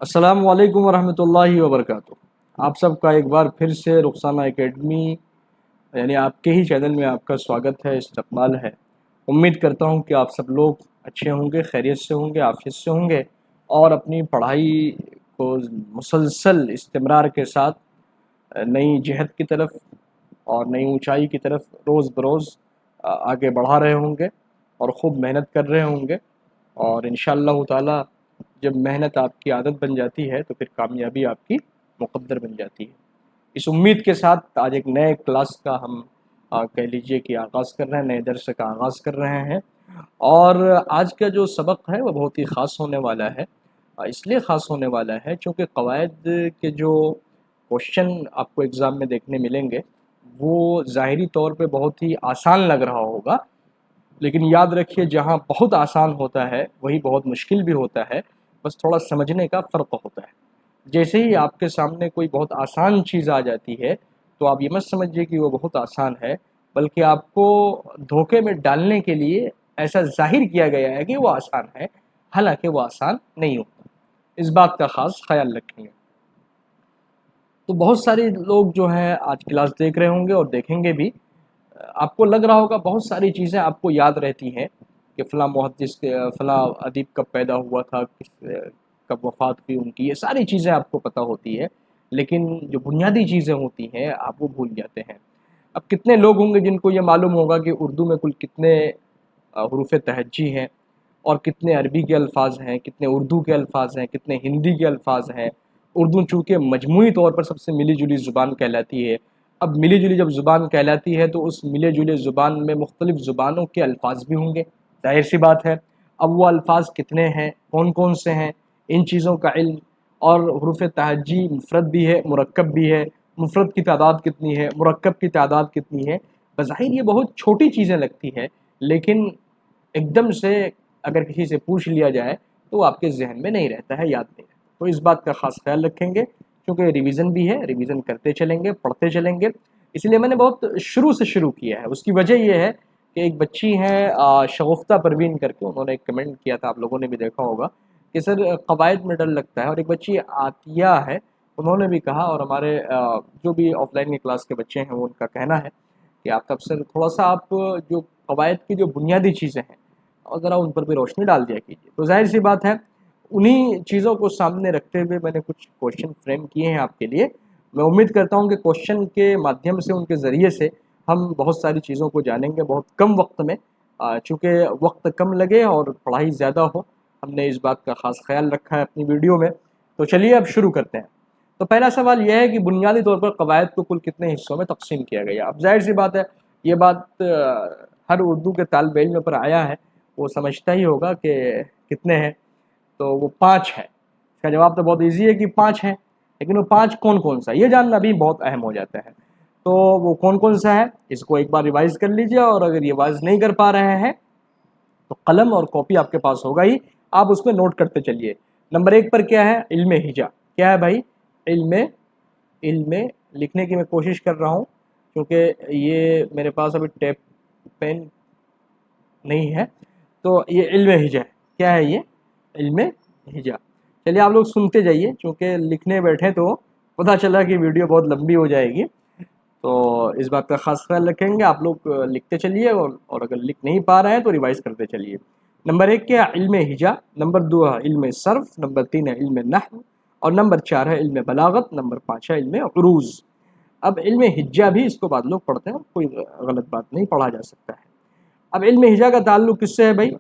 السلام علیکم ورحمۃ اللہ وبرکاتہ۔ آپ سب کا ایک بار پھر سے رخسانہ اکیڈمی یعنی آپ کے ہی چینل میں آپ کا سواگت ہے، استقبال ہے۔ امید کرتا ہوں کہ آپ سب لوگ اچھے ہوں گے، خیریت سے ہوں گے، عافیت سے ہوں گے اور اپنی پڑھائی کو مسلسل استمرار کے ساتھ نئی جہت کی طرف اور نئی اونچائی کی طرف روز بروز آگے بڑھا رہے ہوں گے اور خوب محنت کر رہے ہوں گے، اور انشاءاللہ تعالی جب محنت آپ کی عادت بن جاتی ہے تو پھر کامیابی آپ کی مقدر بن جاتی ہے۔ اس امید کے ساتھ آج ایک نئے کلاس کا ہم کہہ لیجئے کہ آغاز کر رہے ہیں، نئے درس کا آغاز کر رہے ہیں، اور آج کا جو سبق ہے وہ بہت ہی خاص ہونے والا ہے۔ اس لیے خاص ہونے والا ہے چونکہ قواعد کے جو کوشچن آپ کو ایگزام میں دیکھنے ملیں گے وہ ظاہری طور پہ بہت ہی آسان لگ رہا ہوگا، لیکن یاد رکھیے جہاں بہت آسان ہوتا ہے وہی بہت مشکل بھی ہوتا ہے، بس تھوڑا سمجھنے کا فرق ہوتا ہے۔ جیسے ہی آپ کے سامنے کوئی بہت آسان چیز آ جاتی ہے تو آپ یہ مت سمجھیے کہ وہ بہت آسان ہے، بلکہ آپ کو دھوکے میں ڈالنے کے لیے ایسا ظاہر کیا گیا ہے کہ وہ آسان ہے، حالانکہ وہ آسان نہیں ہوتا۔ اس بات کا خاص خیال رکھیں گے۔ تو بہت سارے لوگ جو ہیں آج کلاس دیکھ رہے ہوں گے اور دیکھیں گے بھی، آپ کو لگ رہا ہوگا بہت ساری چیزیں آپ کو یاد رہتی ہیں کہ فلاں محدث فلاں ادیب کب پیدا ہوا تھا، کب وفات ہوئی ان کی، یہ ساری چیزیں آپ کو پتہ ہوتی ہے، لیکن جو بنیادی چیزیں ہوتی ہیں آپ وہ بھول جاتے ہیں۔ اب کتنے لوگ ہوں گے جن کو یہ معلوم ہوگا کہ اردو میں کل کتنے حروف تہجی ہیں اور کتنے عربی کے الفاظ ہیں، کتنے اردو کے الفاظ ہیں، کتنے ہندی کے الفاظ ہیں۔ اردو چونکہ مجموعی طور پر سب سے ملی جلی زبان کہلاتی ہے، اب ملی جلی جب زبان کہلاتی ہے تو اس ملے جلے زبان میں مختلف زبانوں کے الفاظ بھی ہوں گے، ظاہر سی بات ہے۔ اب وہ الفاظ کتنے ہیں، کون کون سے ہیں، ان چیزوں کا علم، اور حروف تہجی مفرد بھی ہے مرکب بھی ہے، مفرد کی تعداد کتنی ہے، مرکب کی تعداد کتنی ہے، بظاہر یہ بہت چھوٹی چیزیں لگتی ہے، لیکن ایک دم سے اگر کسی سے پوچھ لیا جائے تو وہ آپ کے ذہن میں نہیں رہتا ہے، یاد نہیں رہتا۔ تو اس بات کا خاص خیال رکھیں گے، کیونکہ ریویژن بھی ہے، ریویژن کرتے چلیں گے، پڑھتے چلیں گے، اس لیے میں نے بہت شروع سے شروع کیا ہے۔ اس کی وجہ یہ ہے کہ ایک بچی ہیں شگفتہ پروین کر کے، انہوں نے ایک کمنٹ کیا تھا، آپ لوگوں نے بھی دیکھا ہوگا کہ سر قواعد میں ڈر لگتا ہے، اور ایک بچی عطیہ ہے، انہوں نے بھی کہا، اور ہمارے جو بھی آف لائن کی کلاس کے بچے ہیں وہ ان کا کہنا ہے کہ آفتاب سر تھوڑا سا آپ جو قواعد کی جو بنیادی چیزیں ہیں اور ذرا ان پر بھی روشنی ڈال دیا کیجیے۔ تو ظاہر سی بات ہے انہی چیزوں کو سامنے رکھتے ہوئے میں نے کچھ کوشچن فریم کیے ہیں آپ کے لیے۔ میں امید کرتا ہوں کہ کوشچن کے مادھیم سے، ان کے ذریعے سے ہم بہت ساری چیزوں کو جانیں گے بہت کم وقت میں، چونکہ وقت کم لگے اور پڑھائی زیادہ ہو، ہم نے اس بات کا خاص خیال رکھا ہے اپنی ویڈیو میں۔ تو چلیے اب شروع کرتے ہیں۔ تو پہلا سوال یہ ہے کہ بنیادی طور پر قواعد کو کل کتنے حصوں میں تقسیم کیا گیا؟ اب ظاہر سی بات ہے یہ بات ہر اردو کے طالب علم پر آیا ہے، وہ سمجھتا ہی ہوگا کہ کتنے ہیں، تو وہ 5 ہے۔ اس کا جواب تو بہت ایزی ہے کہ 5 ہیں، لیکن وہ 5 کون کون سا، یہ جاننا بھی بہت اہم ہو جاتا ہے۔ تو وہ کون کون سا ہے اس کو ایک بار ریوائز کر لیجئے، اور اگر ریوائز نہیں کر پا رہے ہیں تو قلم اور کاپی آپ کے پاس ہوگا ہی، آپ اس میں نوٹ کرتے چلیے۔ نمبر 1 پر کیا ہے؟ علم ہجا۔ کیا ہے بھائی؟ علم لکھنے کی میں کوشش کر رہا ہوں کیونکہ یہ میرے پاس ابھی ٹیپ پین نہیں ہے، تو یہ علم ہجا ہے۔ کیا ہے یہ؟ علم ہجا۔ چلیے آپ لوگ سنتے جائیے، چونکہ لکھنے بیٹھے تو پتہ چلا کہ ویڈیو بہت لمبی ہو جائے گی، تو اس بات کا خاص خیال رکھیں گے۔ آپ لوگ لکھتے چلیے، اور اگر لکھ نہیں پا رہے ہیں تو ریوائز کرتے چلیے۔ نمبر 1 کیا ہے؟ علم ہجا۔ نمبر 2 ہے علم صرف۔ نمبر 3 ہے علم نحو، اور نمبر 4 ہے علم بلاغت۔ نمبر 5 ہے علم عروض۔ اب علم ہجا بھی اس کو بعض لوگ پڑھتے ہیں، کوئی غلط بات نہیں، پڑھا جا سکتا ہے۔ اب علم ہجا کا تعلق کس سے ہے بھائی؟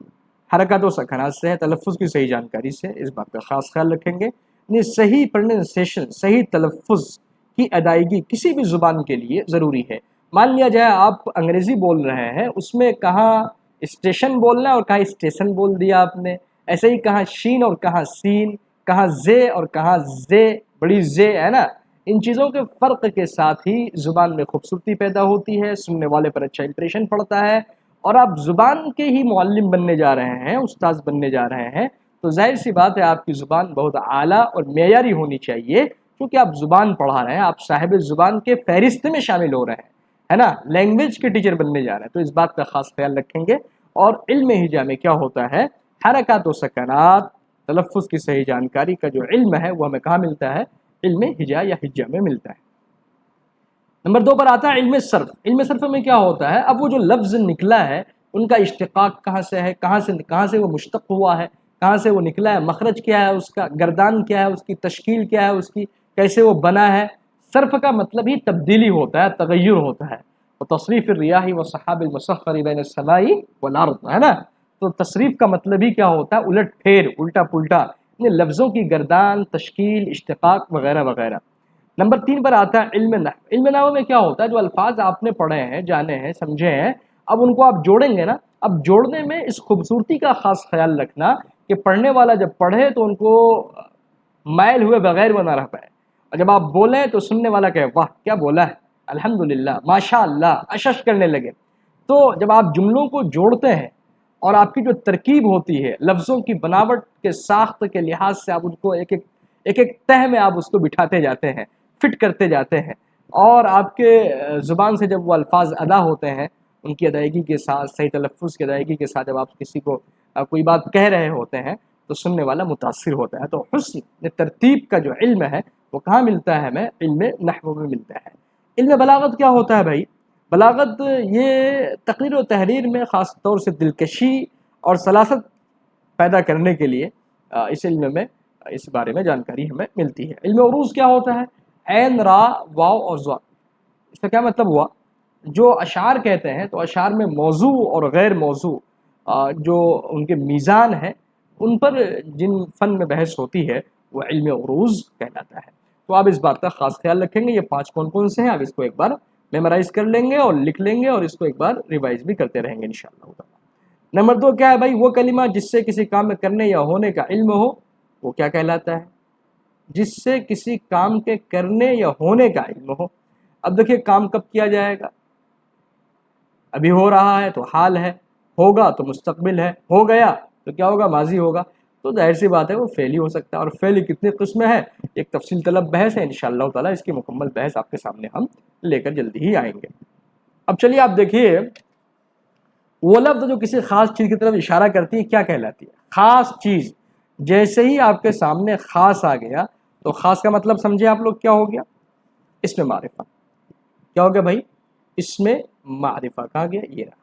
حرکات و سکنات سے ہے، تلفظ کی صحیح جانکاری سے، اس بات کا خاص خیال رکھیں گے۔ یعنی صحیح پروننسیشن، صحیح تلفظ کی ادائیگی کسی بھی زبان کے لیے ضروری ہے۔ مان لیا جائے آپ انگریزی بول رہے ہیں، اس میں کہاں اسٹیشن بولنا ہے اور کہاں اسٹیشن بول دیا آپ نے، ایسے ہی کہاں شین اور کہاں سین، کہاں زے اور کہاں زے، بڑی زے ہے نا، ان چیزوں کے فرق کے ساتھ ہی زبان میں خوبصورتی پیدا ہوتی ہے، سننے والے پر اچھا امپریشن پڑتا ہے، اور آپ زبان کے ہی معلم بننے جا رہے ہیں، استاذ بننے جا رہے ہیں، تو ظاہر سی بات ہے آپ کی زبان بہت اعلیٰ اور معیاری ہونی چاہیے، کیونکہ آپ زبان پڑھا رہے ہیں، آپ صاحب زبان کے فہرست میں شامل ہو رہے ہیں، ہے نا، لینگویج کے ٹیچر بننے جا رہے ہیں، تو اس بات کا خاص خیال رکھیں گے۔ اور علم ہجا میں کیا ہوتا ہے؟ حرکات و سکنات تلفظ کی صحیح جانکاری کا جو علم ہے وہ ہمیں کہاں ملتا ہے؟ علم ہجا یا حجہ میں ملتا ہے۔ نمبر 2 پر آتا ہے علم صرف۔ علم صرف میں کیا ہوتا ہے؟ اب وہ جو لفظ نکلا ہے ان کا اشتقاق کہاں سے ہے، کہاں سے وہ مشتق ہوا ہے، کہاں سے وہ نکلا ہے، مخرج کیا ہے اس کا، گردان کیا ہے اس کی، تشکیل کیا ہے اس کی، کیسے وہ بنا ہے۔ صرف کا مطلب ہی تبدیلی ہوتا ہے، تغیر ہوتا ہے۔ اور تصریف الریاح والسحاب المسخر بین السماء والارض ہے نا، تو تصریف کا مطلب ہی کیا ہوتا ہے؟ الٹ پھیر، الٹا پلٹا، یعنی لفظوں کی گردان، تشکیل، اشتقاق وغیرہ وغیرہ۔ نمبر 3 پر آتا ہے علم نحو۔ علم نحو میں کیا ہوتا ہے؟ جو الفاظ آپ نے پڑھے ہیں، جانے ہیں، سمجھے ہیں، اب ان کو آپ جوڑیں گے نا، اب جوڑنے میں اس خوبصورتی کا خاص خیال رکھنا کہ پڑھنے والا جب پڑھے تو ان کو مائل ہوئے بغیر وہ نہ رہ پائے، اور جب آپ بولیں تو سننے والا کہے واہ کیا بولا ہے، الحمدللہ، ماشاء اللہ، اشش کرنے لگے۔ تو جب آپ جملوں کو جوڑتے ہیں اور آپ کی جو ترکیب ہوتی ہے لفظوں کی بناوٹ کے ساخت کے لحاظ سے، آپ ان کو ایک ایک تہ میں آپ اس کو بٹھاتے جاتے ہیں، فٹ کرتے جاتے ہیں، اور آپ کے زبان سے جب وہ الفاظ ادا ہوتے ہیں ان کی ادائیگی کے ساتھ، صحیح تلفظ کی ادائیگی کے ساتھ، جب آپ کسی کو کوئی بات کہہ رہے ہوتے ہیں تو سننے والا متاثر ہوتا ہے۔ تو حسن ترتیب کا جو علم ہے وہ کہاں ملتا ہے ہمیں؟ علم نحو میں ملتا ہے۔ علم بلاغت کیا ہوتا ہے بھائی؟ بلاغت یہ تقریر و تحریر میں خاص طور سے دلکشی اور سلاست پیدا کرنے کے لیے اس علم میں، اس بارے میں جانکاری ہمیں ملتی ہے۔ علم عروض کیا ہوتا ہے؟ عین، را، واو اور ضاد۔ اس کا کیا مطلب ہوا؟ جو اشعار کہتے ہیں تو اشعار میں موضوع اور غیر موضوع جو ان کے میزان ہیں ان پر جن فن میں بحث ہوتی ہے وہ علم عروض کہلاتا ہے۔ تو آپ اس بات کا خاص خیال رکھیں گے، یہ 5 کون سے ہیں، آپ اس کو ایک بار میمورائز کر لیں گے اور لکھ لیں گے اور اس کو ایک بار ریوائز بھی کرتے رہیں گے انشاءاللہ۔ نمبر 2 کیا ہے بھائی؟ وہ کلمہ جس سے کسی کام میں کرنے یا ہونے کا علم ہو وہ کیا کہلاتا ہے؟ جس سے کسی کام کے کرنے یا ہونے کا علم ہو۔ اب دیکھیے کام کب کیا جائے گا؟ ابھی ہو رہا ہے تو حال ہے، ہوگا تو مستقبل ہے، ہو گیا تو کیا ہوگا؟ ماضی ہوگا۔ تو ظاہر سی بات ہے وہ فعل ہی ہو سکتا ہے، اور فعل کتنی قسمیں ہیں ایک تفصیل طلب بحث ہے، انشاءاللہ تعالیٰ اس کی مکمل بحث آپ کے سامنے ہم لے کر جلدی ہی آئیں گے۔ اب چلیے آپ دیکھیے وہ لفظ جو کسی خاص چیز کی طرف اشارہ کرتی ہے کیا کہلاتی ہے؟ خاص چیز۔ جیسے ہی آپ کے سامنے خاص آ گیا تو خاص کا مطلب سمجھے آپ لوگ کیا ہو گیا؟ اس میں معرفہ۔ کیا ہو گیا بھائی؟ اس میں معرفہ کہاں گیا؟ یہ رہا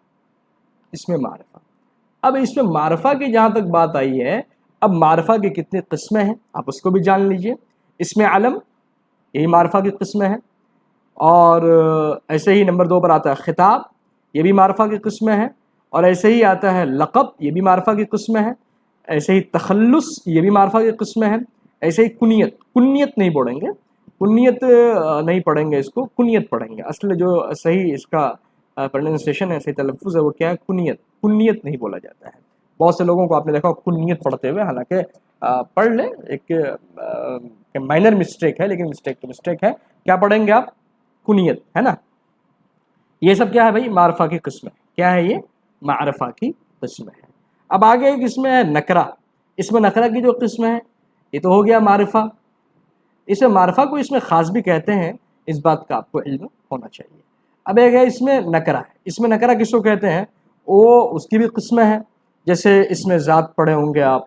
اس میں معرفہ۔ اب اس میں معرفہ کی جہاں تک بات آئی ہے، اب معرفہ کی کتنی قسمیں ہیں آپ اس کو بھی جان لیجئے۔ اس میں علم، یہی معرفہ کی قسمیں ہیں، اور ایسے ہی نمبر 2 پر آتا ہے خطاب، یہ بھی معرفہ کی قسمیں ہیں، اور ایسے ہی آتا ہے لقب، یہ بھی معرفہ کی قسمیں ہیں، ایسے ہی تخلص، یہ بھی معرفہ کی قسمیں ہیں، ایسے ہی کنیت۔ کنیت نہیں پڑھیں گے، کنیت نہیں پڑھیں گے، اس کو کنیت پڑھیں گے۔ اصل جو صحیح اس کا پروننسیشن ہے، صحیح تلفظ ہے وہ کیا ہے؟ کنیت۔ کنیت نہیں بولا جاتا ہے۔ بہت سے لوگوں کو آپ نے دیکھا کنیت پڑھتے ہوئے، حالانکہ پڑھ لیں، ایک مائنر مسٹیک ہے، لیکن مسٹیک تو مسٹیک ہے۔ کیا پڑھیں گے آپ؟ کنیت، ہے نا۔ یہ سب کیا ہے بھائی؟ معرفہ کی قسمیں۔ کیا ہے یہ؟ معرفہ کی قسمیں ہے۔ اب آگے ایک اس میں ہے نکرہ۔ اس میں نکرہ کی جو قسم ہے یہ تو ہو گیا معرفہ۔ اس میں معرفہ کو اس میں خاص بھی کہتے ہیں، اس بات کا آپ کو علم ہونا چاہیے۔ اب ایک ہے اس میں نکرہ ہے۔ اس میں نکرہ کس کو کہتے ہیں؟ وہ اس کی بھی قسمیں ہیں، جیسے اس میں ذات پڑھے ہوں گے آپ،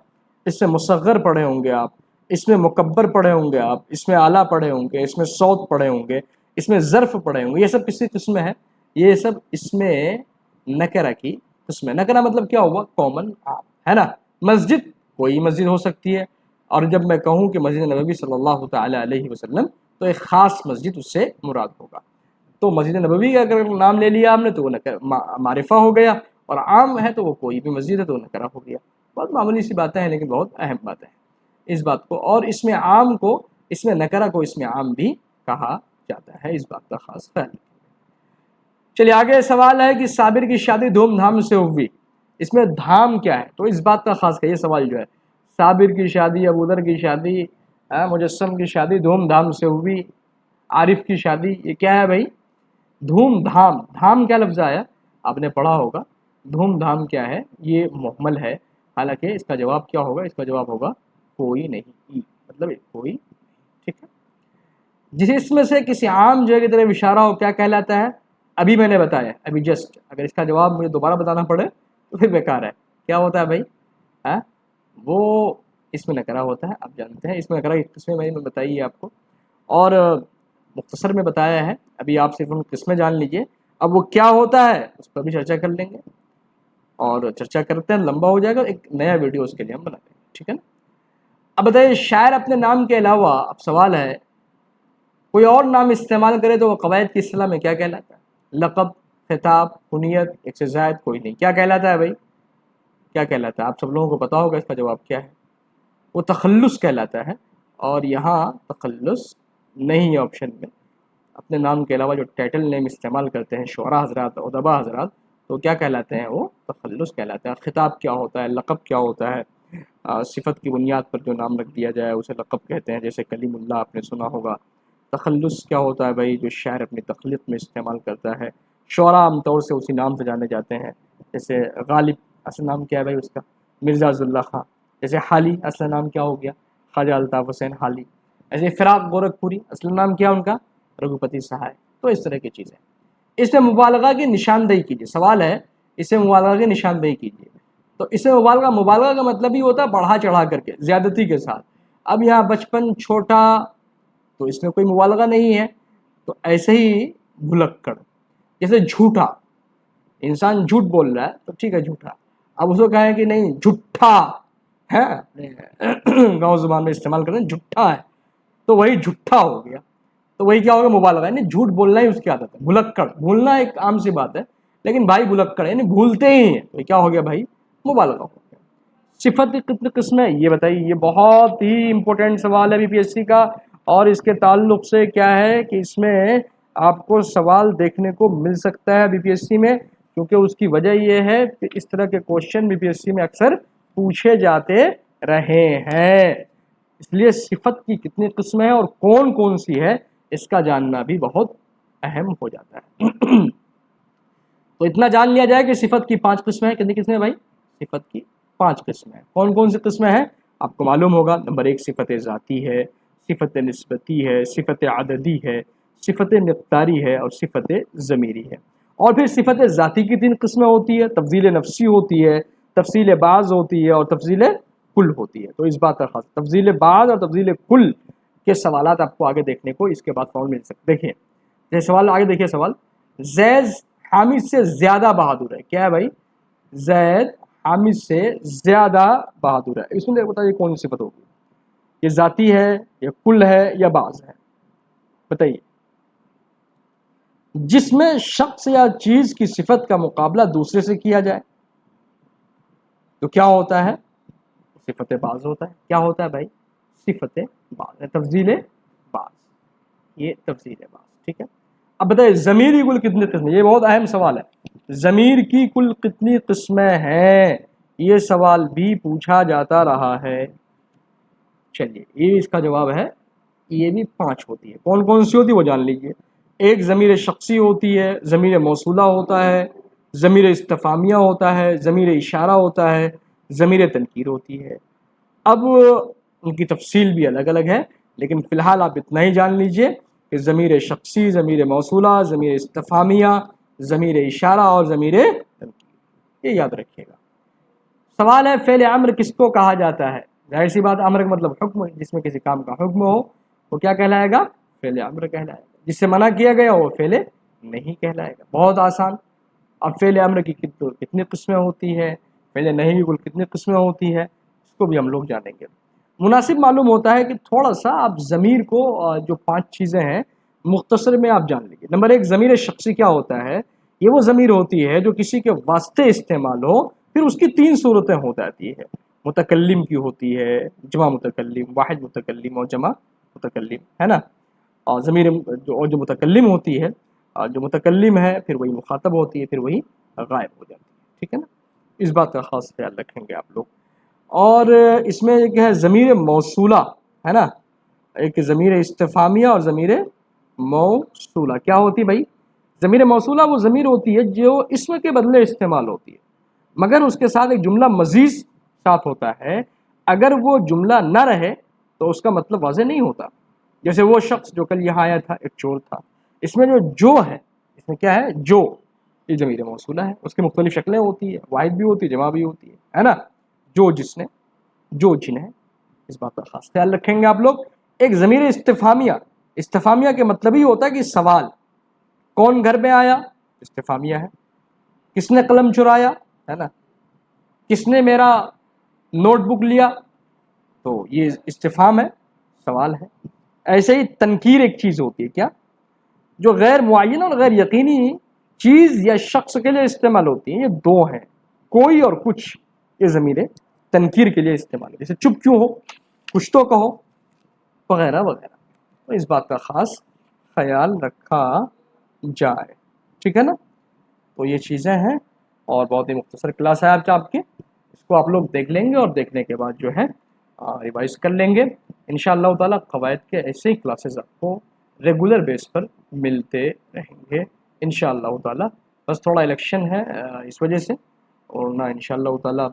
اس میں مصغر پڑھے ہوں گے آپ، اس میں مکبر پڑھے ہوں گے آپ، اس میں اعلیٰ پڑھے ہوں گے، اس میں صوت پڑھے ہوں گے، اس میں ظرف پڑھے ہوں گے۔ یہ سب کس کی قسمیں ہیں؟ یہ سب اس میں نکرہ کی قسم ہے۔ نکرہ مطلب کیا ہوا؟ کامن، عام، ہے نا۔ مسجد، کوئی مسجد ہو سکتی ہے، اور جب میں کہوں کہ مسجد نبوی صلی اللہ تعالی علیہ وسلم تو ایک خاص مسجد اس سے مراد ہوگا۔ تو مسجد نبوی کا اگر نام لے لیا آپ نے تو وہ معرفہ ہو گیا، اور عام ہے تو وہ کوئی بھی مسجد ہے تو نکرہ ہو گیا۔ بہت معمولی سی باتیں ہیں لیکن بہت اہم باتیں ہیں اس بات کو، اور اس میں عام کو، اس میں نکرہ کو اس میں عام بھی کہا جاتا ہے، اس بات کا خاص خیال۔ چلیے آگے سوال ہے کہ صابر کی شادی دھوم دھام سے ہوئی، اس میں دھام کیا ہے؟ تو اس بات کا خاص یہ سوال جو ہے، صابر کی شادی، ابوذر کی شادی، مجسم کی شادی دھوم دھام سے ہوئی، عارف کی شادی، یہ کیا ہے بھائی؟ دھوم دھام۔ دھام کیا لفظ آیا؟ آپ نے پڑھا ہوگا۔ دھوم دھام کیا ہے؟ یہ محمل ہے، حالانکہ اس کا جواب کیا ہوگا؟ اس کا جواب ہوگا کوئی نہیں، مطلب کوئی، ٹھیک ہے۔ جس اسم سے کسی عام جگہ کی طرف اشارہ ہو کیا کہلاتا ہے؟ ابھی میں نے بتایا، ابھی جسٹ، اگر اس کا جواب مجھے دوبارہ بتانا پڑے تو پھر بیکار ہے۔ کیا ہوتا ہے بھائی؟ وہ اسم نکرہ ہوتا ہے، آپ جانتے ہیں اسم نکرہ کی قسمیں میں نے بتائی ہے آپ کو، اور مختصر میں بتایا ہے، ابھی آپ صرف ان قسمیں جان لیجئے، اب وہ کیا ہوتا ہے اس پر بھی چرچا کر لیں گے، اور چرچا کرتے ہیں لمبا ہو جائے گا، ایک نیا ویڈیو اس کے لیے ہم بناتے ہیں، ٹھیک ہے نا۔ اب بتائیے شاعر اپنے نام کے علاوہ، اب سوال ہے کوئی اور نام استعمال کرے تو وہ قواعد کی اصطلاح میں کیا کہلاتا ہے؟ لقب، خطاب، کنیت، ایک سے زائد کوئی نہیں، کیا کہلاتا ہے بھائی؟ کیا کہلاتا ہے؟ آپ سب لوگوں کو پتا ہوگا اس کا جواب کیا ہے، وہ تخلص کہلاتا ہے، اور یہاں تخلص نہیں ہے آپشن میں۔ اپنے نام کے علاوہ جو ٹائٹل نیم استعمال کرتے ہیں شعراء حضرات، ادبا حضرات، تو کیا کہلاتے ہیں؟ وہ تخلص کہلاتے ہیں۔ خطاب کیا ہوتا ہے، لقب کیا ہوتا ہے، صفت کی بنیاد پر جو نام رکھ دیا جائے اسے لقب کہتے ہیں، جیسے کلیم اللہ آپ نے سنا ہوگا۔ تخلص کیا ہوتا ہے بھائی؟ جو شاعر اپنی تخلیق میں استعمال کرتا ہے۔ شعراء عام طور سے اسی نام سے جانے جاتے ہیں، جیسے غالب اصل نام کیا ہے بھائی اس کا؟ مرزا عبداللہ خان۔ جیسے حالی اصل نام کیا ہو گیا؟ خواجہ الطاف حسین حالی۔ ایسے فراق گورکھپوری اصل نام کیا ان کا؟ رگھوپتی سہائے۔ تو اس طرح کی چیزیں، اس میں مبالغہ کی نشاندہی کیجیے، سوال ہے اس میں مبالغہ کی نشاندہی کیجیے، تو اس میں مبالغہ کا مطلب ہی ہوتا ہے بڑھا چڑھا کر کے، زیادتی کے ساتھ۔ اب یہاں بچپن، چھوٹا، تو اس میں کوئی مبالغہ نہیں ہے، تو ایسے ہی بھلکڑ، جیسے جھوٹا، انسان جھوٹ بول رہا ہے تو ٹھیک ہے جھوٹا، اب اس کو کہیں کہ نہیں جھٹا ہے، گاؤں زبان میں استعمال کرتے ہیں جھٹا ہے، تو وہی جھٹا ہو گیا، تو وہی کیا ہوگا؟ مبالغہ، یعنی جھوٹ بولنا ہی اس کی عادت ہے۔ بھلکڑ، بھولنا ایک عام سی بات ہے، لیکن بھائی بھلکڑ یعنی بھولتے ہی ہیں، تو کیا ہو گیا بھائی؟ مبالغہ ہو گیا۔ صفت کی کتنی قسمیں یہ بتائیے، یہ بہت ہی امپورٹنٹ سوال ہے بی پی ایس سی کا، اور اس کے تعلق سے کیا ہے کہ اس میں آپ کو سوال دیکھنے کو مل سکتا ہے بی پی ایس سی میں، کیونکہ اس کی وجہ یہ ہے کہ اس طرح کے question B P S C میں اکثر پوچھے جاتے رہے ہیں، اس لیے صفت کی کتنی قسمیں ہیں اور کون کون سی ہے اس کا جاننا بھی بہت اہم ہو جاتا ہے۔ تو اتنا جان لیا جائے کہ صفت کی 5 قسمیں ہیں۔ کتنی قسمیں بھائی؟ صفت کی 5 قسمیں ہیں۔ کون کون سی قسمیں ہیں آپ کو معلوم ہوگا؟ نمبر 1 صفت ذاتی ہے، صفت نسبتی ہے، صفت عددی ہے، صفت مقداری ہے، اور صفت ضمیری ہے۔ اور پھر صفت ذاتی کی 3 قسمیں ہوتی ہے، تفضیل نفسی ہوتی ہے، تفضیل بعض ہوتی ہے، اور تفضیل کل ہوتی ہے۔ تو اس بات کا خاص تفضیل بعض اور تفضیل کل کے سوالات آپ کو آگے دیکھنے کو اس کے بعد فوراً مل سکتے۔ دیکھیں یہ سوال آگے دیکھیے، سوال زید حامد سے زیادہ بہادر ہے، کیا ہے بھائی؟ زید حامد سے زیادہ بہادر ہے، اس میں بتائیے کون سی صفت ہوگی؟ یہ ذاتی ہے یا کل ہے یا بعض ہے؟ بتائیے۔ جس میں شخص یا چیز کی صفت کا مقابلہ دوسرے سے کیا جائے تو کیا ہوتا ہے؟ صفت بعض ہوتا ہے۔ کیا ہوتا ہے بھائی؟ صفت بعض ہے، تفضیل بعض، یہ تفضیل بعض، ٹھیک ہے۔ اب بتائیے ضمیر کی کل کتنی قسمیں؟ یہ بہت اہم سوال ہے، ضمیر کی کل کتنی قسمیں ہیں؟ یہ سوال بھی پوچھا جاتا رہا ہے۔ چلیے یہ اس کا جواب ہے، یہ بھی 5 ہوتی ہے۔ کون کون سی ہوتی ہے وہ جان لیجئے۔ ایک ضمیر شخصی ہوتی ہے، ضمیر موصولہ ہوتا ہے، ضمیر استفہامیہ ہوتا ہے، ضمیر اشارہ ہوتا ہے، ضمیر تنکیر ہوتی ہے۔ اب ان کی تفصیل بھی الگ الگ ہے، لیکن فی الحال آپ اتنا ہی جان لیجئے کہ ضمیر شخصی، ضمیر موصولہ، ضمیر استفہامیہ، ضمیر اشارہ اور ضمیر تنکیر، یہ یاد رکھیے گا۔ سوال ہے فعل امر کس کو کہا جاتا ہے؟ ظاہر سی بات، امر کا مطلب حکم، جس میں کسی کام کا حکم ہو وہ کیا کہلائے گا؟ فعل امر کہلائے گا۔ جس سے منع کیا گیا وہ فعل نہیں کہلائے گا۔ بہت آسان۔ اب فعل امر کی کتنی قسمیں ہوتی ہے، فعل نہیں کی کل کتنی قسمیں ہوتی ہے، اس کو بھی ہم لوگ جانیں گے۔ مناسب معلوم ہوتا ہے کہ تھوڑا سا آپ ضمیر کو جو 5 چیزیں ہیں مختصر میں آپ جان لیجیے۔ نمبر 1 ضمیر شخصی کیا ہوتا ہے؟ یہ وہ ضمیر ہوتی ہے جو کسی کے واسطے استعمال ہو، پھر اس کی 3 صورتیں ہو جاتی ہے۔ متکلم کی ہوتی ہے، جمع متکلم، واحد متکلم اور جمع متکلم، ہے نا۔ اور ضمیر جو متکلم ہوتی ہے، جو متکلم ہے پھر وہی مخاطب ہوتی ہے، پھر وہی غائب ہو جاتی ہے، ٹھیک ہے نا۔ اس بات کا خاص خیال رکھیں گے آپ لوگ۔ اور اس میں کیا ہے؟ ضمیر موصولہ ہے نا، ایک ضمیر استفہامیہ اور ضمیر موصولہ کیا ہوتی بھائی؟ ضمیر موصولہ وہ ضمیر ہوتی ہے جو اسم کے بدلے استعمال ہوتی ہے، مگر اس کے ساتھ ایک جملہ مزید ساتھ ہوتا ہے۔ اگر وہ جملہ نہ رہے تو اس کا مطلب واضح نہیں ہوتا۔ جیسے وہ شخص جو کل یہاں آیا تھا ایک چور تھا، اس میں جو ہے، اس میں کیا ہے؟ جو، یہ ضمیر موصولہ ہے۔ اس کی مختلف شکلیں ہوتی ہیں، واحد بھی ہوتی ہے، جمع بھی ہوتی ہے نا۔ جو جس نے، جو جنہیں، اس بات کا خاص خیال رکھیں گے آپ لوگ. ایک ضمیر استفہامیہ کے مطلب ہی ہوتا ہے کہ سوال. کون گھر میں آیا؟ استفہامیہ ہے. کس نے قلم چرایا؟ ہے نا. کس نے میرا نوٹ بک لیا؟ تو یہ استفہام ہے، سوال ہے. ایسے ہی تنکیر ایک چیز ہوتی ہے کیا، جو غیر معین اور غیر یقینی چیز یا شخص کے لیے استعمال ہوتی ہے. یہ دو ہیں، کوئی اور کچھ. یہ ضمیر تنکیر کے لیے استعمال ہے، جیسے چپ کیوں ہو، کچھ تو کہو، وغیرہ وغیرہ. تو اس بات کا خاص خیال رکھا جائے. ٹھیک ہے نا. تو یہ چیزیں ہیں، اور بہت ہی مختصر کلاس ہے آج آپ کی. اس کو آپ لوگ دیکھ لیں گے اور دیکھنے کے بعد جو ہے ریوائز کر لیں گے. انشاءاللہ تعالیٰ قواعد کے ایسے ہی کلاسز آپ کو ریگولر بیس پر ملتے رہیں گے انشاءاللہ تعالیٰ. بس تھوڑا الیکشن ہے اس وجہ سے، اور نہ انشاءاللہ تعالیٰ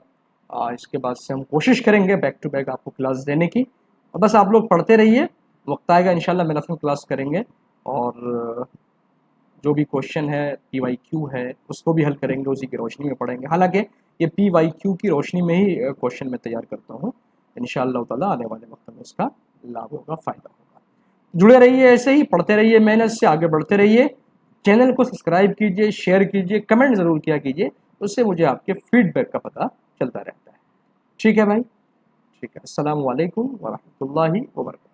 اس کے بعد سے ہم کوشش کریں گے بیک ٹو بیک آپ کو کلاس دینے کی. اور بس آپ لوگ پڑھتے رہیے، وقت آئے گا انشاءاللہ میراتھن کلاس کریں گے، اور جو بھی کوشچن ہے پی وائی کیو ہے اس کو بھی حل کریں گے، اسی کی روشنی میں پڑھیں گے. حالانکہ یہ پی وائی کیو کی روشنی میں ہی کوشچن میں تیار کرتا ہوں. انشاءاللہ تعالیٰ آنے والے وقت میں اس کا لابھ ہوگا، فائدہ ہوگا. جڑے رہیے، ایسے ہی پڑھتے رہیے، محنت سے آگے بڑھتے رہیے. چینل کو سبسکرائب کیجئے، شیئر کیجئے، کمنٹ ضرور کیا کیجئے، اس سے مجھے آپ کے فیڈ بیک کا پتہ چلتا رہتا ہے. ٹھیک ہے بھائی، ٹھیک ہے. السلام علیکم ورحمۃ اللہ وبرکاتہ.